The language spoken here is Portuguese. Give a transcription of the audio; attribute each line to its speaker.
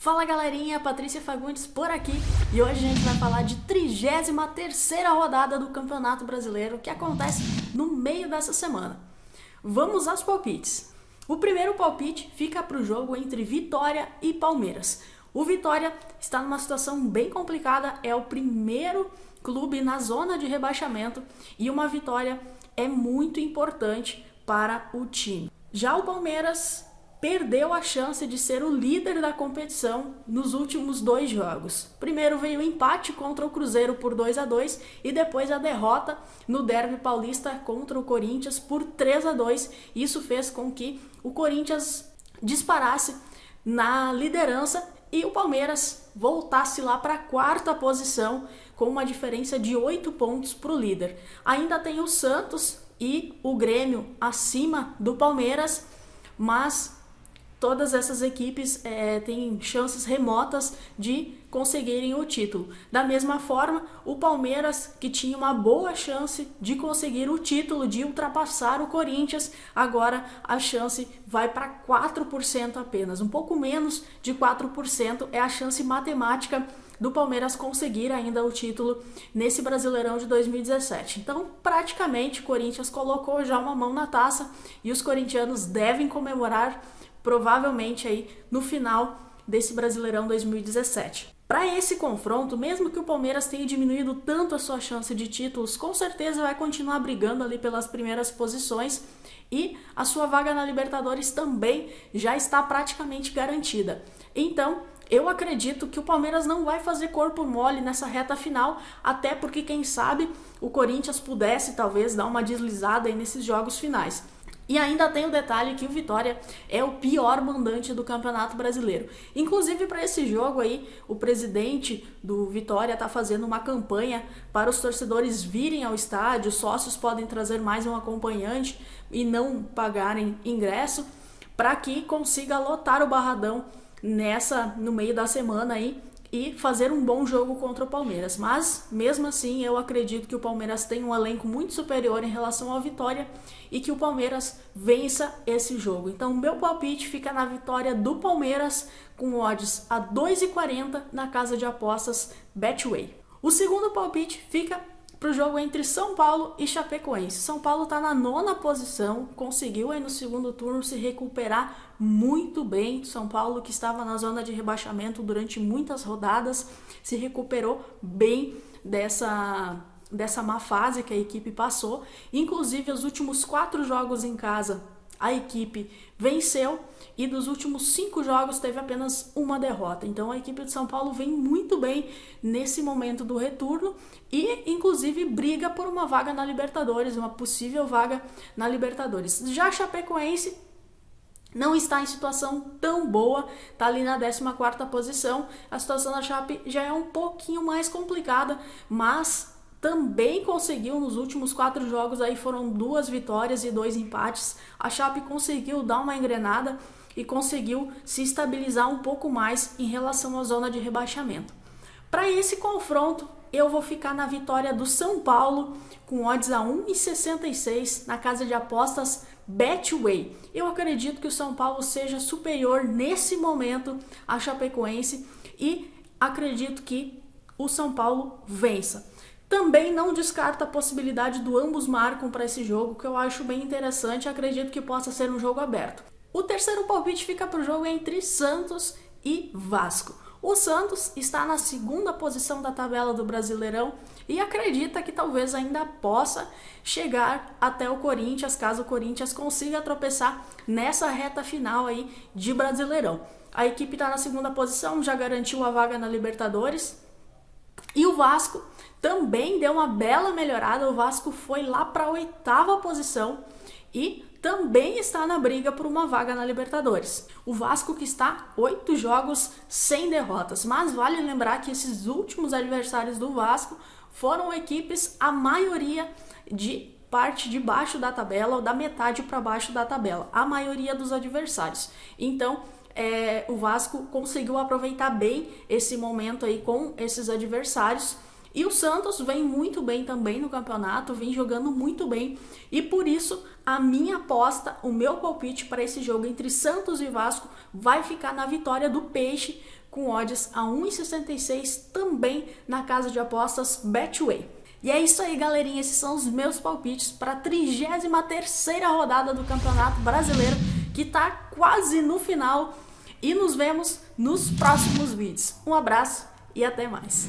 Speaker 1: Fala galerinha, Patrícia Fagundes por aqui e hoje a gente vai falar de 33ª rodada do Campeonato Brasileiro que acontece no meio dessa semana. Vamos aos palpites. O primeiro palpite fica para o jogo entre Vitória e Palmeiras. O Vitória está numa situação bem complicada, é o primeiro clube na zona de rebaixamento e uma vitória é muito importante para o time. Já o Palmeiras perdeu a chance de ser o líder da competição nos últimos 2 jogos. Primeiro veio o empate contra o Cruzeiro por 2-2 e depois a derrota no Derby Paulista contra o Corinthians por 3-2. Isso fez com que o Corinthians disparasse na liderança e o Palmeiras voltasse lá para a 4ª posição com uma diferença de 8 pontos para o líder. Ainda tem o Santos e o Grêmio acima do Palmeiras, mas todas essas equipes têm chances remotas de conseguirem o título. Da mesma forma, o Palmeiras, que tinha uma boa chance de conseguir o título, de ultrapassar o Corinthians, agora a chance vai para 4% apenas. Um pouco menos de 4% é a chance matemática do Palmeiras conseguir ainda o título nesse Brasileirão de 2017. Então, praticamente, o Corinthians colocou já uma mão na taça e os corintianos devem comemorar provavelmente aí no final desse Brasileirão 2017. Para esse confronto, mesmo que o Palmeiras tenha diminuído tanto a sua chance de títulos, com certeza vai continuar brigando ali pelas primeiras posições e a sua vaga na Libertadores também já está praticamente garantida. Então, eu acredito que o Palmeiras não vai fazer corpo mole nessa reta final, até porque, quem sabe, o Corinthians pudesse talvez dar uma deslizada aí nesses jogos finais. E ainda tem o detalhe que o Vitória é o pior mandante do Campeonato Brasileiro. Inclusive, para esse jogo aí, o presidente do Vitória está fazendo uma campanha para os torcedores virem ao estádio, os sócios podem trazer mais um acompanhante e não pagarem ingresso, para que consiga lotar o Barradão no meio da semana aí e fazer um bom jogo contra o Palmeiras. Mas, mesmo assim, eu acredito que o Palmeiras tem um elenco muito superior em relação ao Vitória e que o Palmeiras vença esse jogo. Então, meu palpite fica na vitória do Palmeiras com odds a 2,40 na casa de apostas Betway. O segundo palpite fica para o jogo entre São Paulo e Chapecoense. São Paulo está na 9ª posição, conseguiu aí no segundo turno se recuperar muito bem. São Paulo, que estava na zona de rebaixamento durante muitas rodadas, se recuperou bem dessa má fase que a equipe passou. Inclusive, os últimos 4 jogos em casa, a equipe venceu e dos últimos 5 jogos teve apenas uma derrota. Então a equipe de São Paulo vem muito bem nesse momento do retorno e inclusive briga por uma vaga na Libertadores, uma possível vaga na Libertadores. Já a Chapecoense não está em situação tão boa, está ali na 14ª posição. A situação da Chape já é um pouquinho mais complicada, mas também conseguiu nos últimos 4 jogos, aí foram 2 vitórias e 2 empates. A Chape conseguiu dar uma engrenada e conseguiu se estabilizar um pouco mais em relação à zona de rebaixamento. Para esse confronto, eu vou ficar na vitória do São Paulo com odds a 1,66 na casa de apostas Betway. Eu acredito que o São Paulo seja superior nesse momento à Chapecoense e acredito que o São Paulo vença. Também não descarto a possibilidade do ambos marcam para esse jogo, que eu acho bem interessante e acredito que possa ser um jogo aberto. O terceiro palpite fica para o jogo entre Santos e Vasco. O Santos está na 2ª posição da tabela do Brasileirão e acredita que talvez ainda possa chegar até o Corinthians, caso o Corinthians consiga tropeçar nessa reta final aí de Brasileirão. A equipe está na 2ª posição, já garantiu a vaga na Libertadores. E o Vasco também deu uma bela melhorada, o Vasco foi lá para a 8ª posição e também está na briga por uma vaga na Libertadores. O Vasco que está 8 jogos sem derrotas, mas vale lembrar que esses últimos adversários do Vasco foram equipes, a maioria de parte de baixo da tabela ou da metade para baixo da tabela, a maioria dos adversários. Então, o Vasco conseguiu aproveitar bem esse momento aí com esses adversários E o Santos vem muito bem também no campeonato, vem jogando muito bem. E por isso, a minha aposta, o meu palpite para esse jogo entre Santos e Vasco vai ficar na vitória do Peixe, com odds a 1,66 também na casa de apostas Betway. E é isso aí, galerinha. Esses são os meus palpites para a 33ª rodada do Campeonato Brasileiro, que está quase no final. E nos vemos nos próximos vídeos. Um abraço e até mais.